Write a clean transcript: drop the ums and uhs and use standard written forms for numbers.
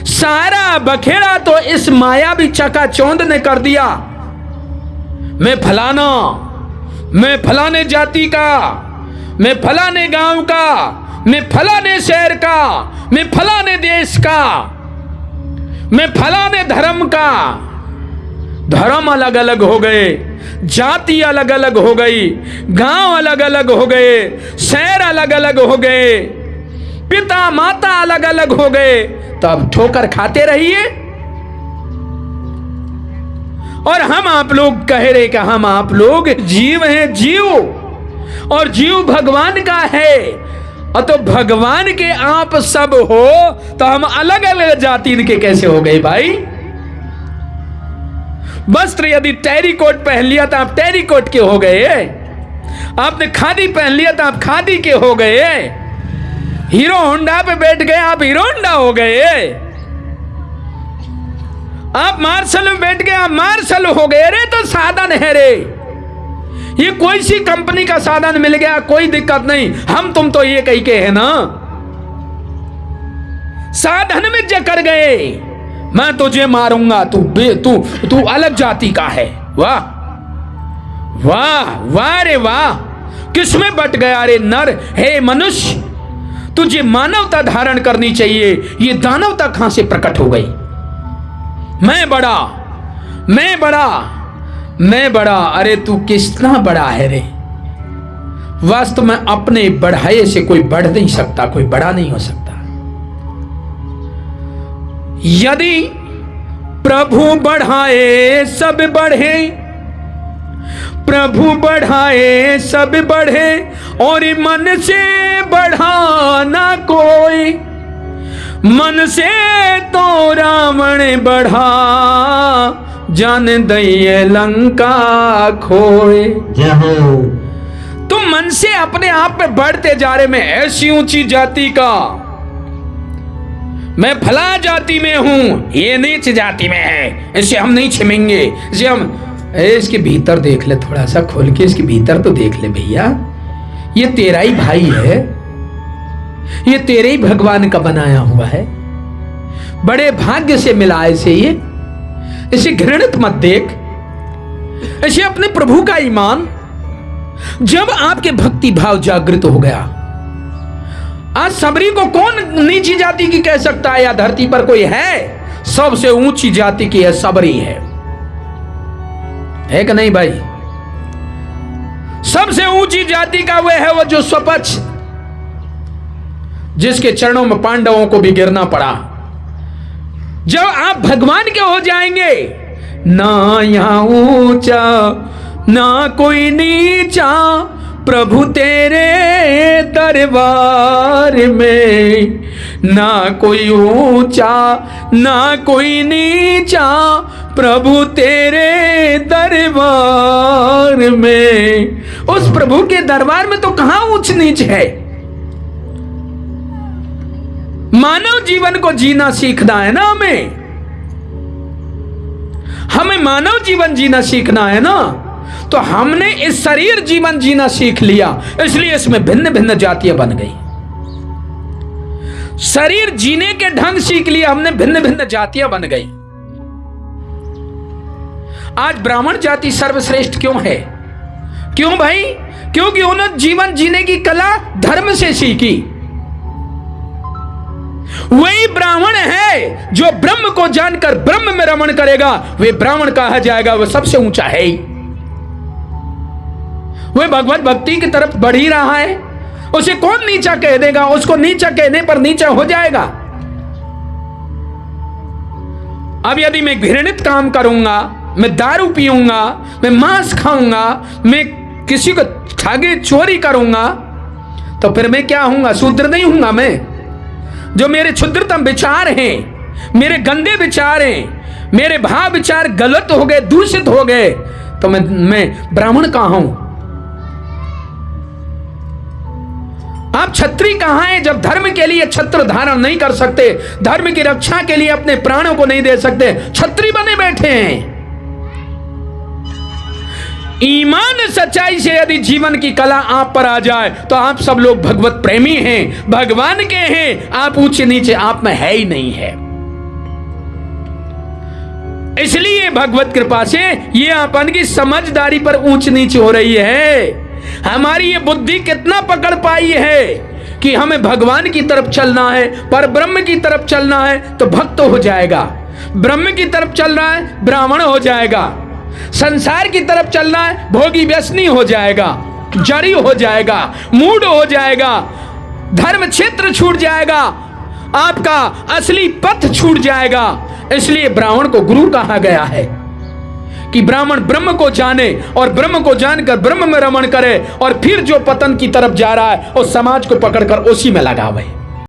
सारा बखेड़ा तो इस मायावी चकाचौंध ने कर दिया। मैं फलाना, मैं फलाने जाति का, मैं फलाने गांव का, मैं फलाने शहर का, मैं फलाने देश का, मैं फलाने धर्म का। धर्म अलग अलग हो गए, जाति अलग अलग हो गई, गांव अलग अलग हो गए, शहर अलग अलग हो गए, पिता माता अलग अलग हो गए। तो अब ठोकर खाते रहिए। और हम आप लोग कह रहे कि हम आप लोग जीव हैं, जीव, और जीव भगवान का है। और तो भगवान के आप सब हो तो हम अलग अलग जाति के कैसे हो गए भाई? वस्त्र यदि टेरिकोट पहन लिया तो आप टेरिकोट के हो गए, आपने खादी पहन लिया तो आप खादी के हो गए, हीरो होंडा पे बैठ गए आप हीरो होंडा हो गए, आप मार्शल में बैठ गए आप मार्शल हो गए। रे तो साधन है रे, ये कोई सी कंपनी का साधन मिल गया कोई दिक्कत नहीं, हम तुम तो ये कही के है ना, साधन में जकड़ गए। मैं तुझे मारूंगा, तू अलग जाति का है। वाह वाह वाह रे वाह, किसमें बट गया रे नर। हे मनुष्य, तुझे मानवता धारण करनी चाहिए, ये दानवता कहां से प्रकट हो गई? मैं बड़ा, मैं बड़ा, मैं बड़ा। अरे तू कितना बड़ा है रे? वास्तव में अपने बढ़ाए से कोई बढ़ नहीं सकता, कोई बड़ा नहीं हो सकता। यदि प्रभु बढ़ाए सब बढ़े, प्रभु बढ़ाए सब बढ़े, और मन से बढ़ाना कोई, मन से तो रावण बढ़ा, जान दइए लंका खोए। तुम मन से अपने आप में बढ़ते जा रहे, मैं ऐसी ऊंची जाति का, मैं फला जाति में हूं, ये नीच जाति में है, इसे हम नहीं छिमेंगे, इसे हम। इसके भीतर देख ले, थोड़ा सा खोल के इसके भीतर तो देख ले भैया, ये तेरा ही भाई है, ये तेरे ही भगवान का बनाया हुआ है, बड़े भाग्य से मिला इसे। ये इसे घृणित मत देख, इसे अपने प्रभु का ईमान। जब आपके भक्ति भाव जागृत हो गया, आज सबरी को कौन नीची जाति की कह सकता है? या धरती पर कोई है? सबसे ऊंची जाति की है, सबरी है कि नहीं भाई? सबसे ऊंची जाति का वह है वो जो स्वपक्ष, जिसके चरणों में पांडवों को भी गिरना पड़ा। जब आप भगवान के हो जाएंगे, ना यहां ऊंचा ना कोई नीचा, प्रभु तेरे दरबार में, ना कोई ऊंचा ना कोई नीचा, प्रभु तेरे दरबार में। उस प्रभु के दरबार में तो कहां ऊंच नीच है? मानव जीवन को जीना सीखना है ना, हमें मानव जीवन जीना सीखना है ना। तो हमने इस शरीर जीवन जीना सीख लिया, इसलिए इसमें भिन्न भिन्न जातियां बन गई। शरीर जीने के ढंग सीख लिया हमने, भिन्न भिन्न जातियां बन गई। आज ब्राह्मण जाति सर्वश्रेष्ठ क्यों है? क्यों भाई? क्योंकि उन्होंने जीवन जीने की कला धर्म से सीखी। वही ब्राह्मण है जो ब्रह्म को जानकर ब्रह्म में रमण करेगा, वे ब्राह्मण कहा जाएगा, वह सबसे ऊंचा है ही। वह भगवत भक्ति की तरफ बढ़ ही रहा है, उसे कौन नीचा कह देगा? उसको नीचा कहने पर नीचा हो जाएगा। अब यदि मैं घृणित काम करूंगा, मैं दारू पीऊंगा, मैं मांस खाऊंगा, मैं किसी को ठगे चोरी करूंगा, तो फिर मैं क्या हूंगा? शूद्र नहीं हूंगा मैं? जो मेरे क्षुद्रतम विचार हैं, मेरे गंदे विचार हैं, मेरे भाव विचार गलत हो गए, दूषित हो गए, तो मैं ब्राह्मण कहां हूं? आप क्षत्रिय कहां हैं जब धर्म के लिए छत्र धारण नहीं कर सकते, धर्म की रक्षा के लिए अपने प्राणों को नहीं दे सकते, क्षत्रिय बने बैठे हैं। ईमान सच्चाई से यदि जीवन की कला आप पर आ जाए तो आप सब लोग भगवत प्रेमी हैं, भगवान के हैं। आप ऊंचे नीचे आप में है ही नहीं है। इसलिए भगवत कृपा से ये अपन की समझदारी पर ऊंच नीच हो रही है। हमारी ये बुद्धि कितना पकड़ पाई है कि हमें भगवान की तरफ चलना है, पर ब्रह्म की तरफ चलना है तो भक्त हो जाएगा, ब्रह्म की तरफ चल रहा है ब्राह्मण हो जाएगा, संसार की तरफ चलना है भोगी व्यसनी हो जाएगा, जरी हो जाएगा, मूड हो जाएगा, धर्म क्षेत्र छूट जाएगा, आपका असली पथ छूट जाएगा। इसलिए ब्राह्मण को गुरु कहा गया है कि ब्राह्मण ब्रह्म को जाने और ब्रह्म को जानकर ब्रह्म में रमण करे, और फिर जो पतन की तरफ जा रहा है उस समाज को पकड़कर उसी में लगावे।